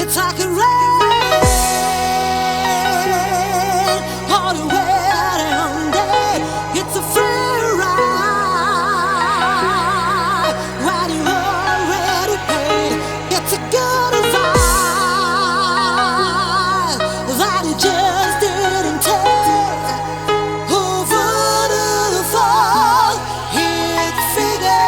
It's like a rain on a wedding day. It's a free ride when you already paid. It's a good advice that you just didn't take. Over to the fall, hit figure.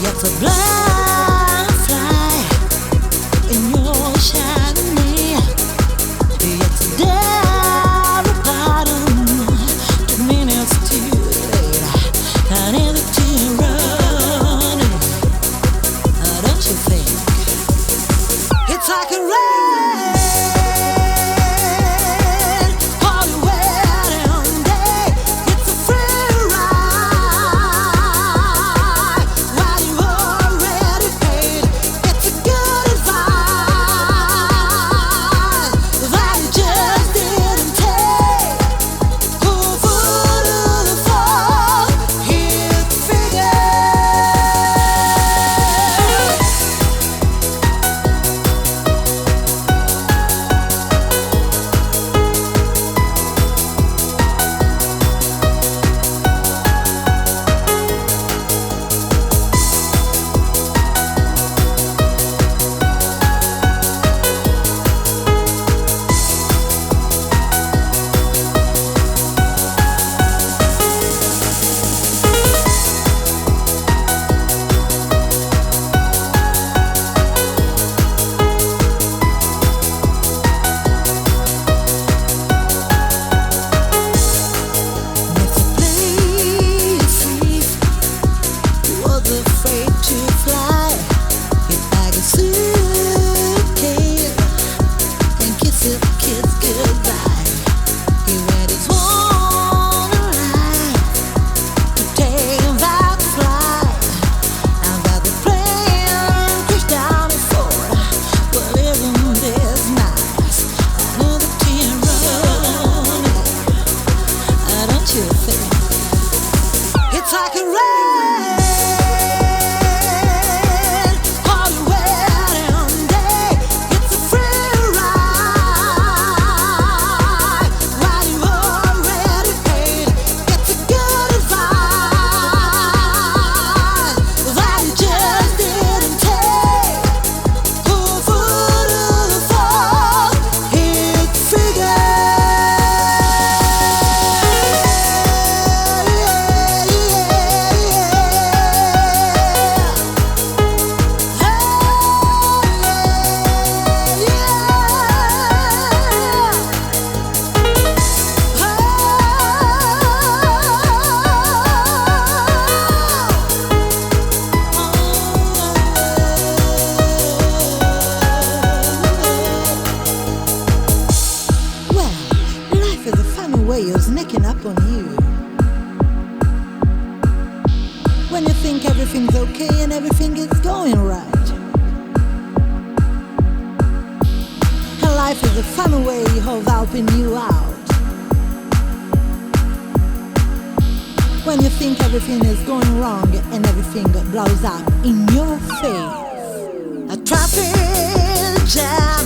It's a blind fly in your shiny. It's a devil pardon. 2 minutes too late. I need it to run. Don't you think? It's like a rain. It's like a rain on a wedding day. It's a free ride when you already paid. It's a good advice that you just didn't take. Over to the fall, hit figure. Way of sneaking up on you when you think everything's okay and everything is going right. And life is a fun way of helping you out when you think everything is going wrong and everything blows up in your face. A traffic jam.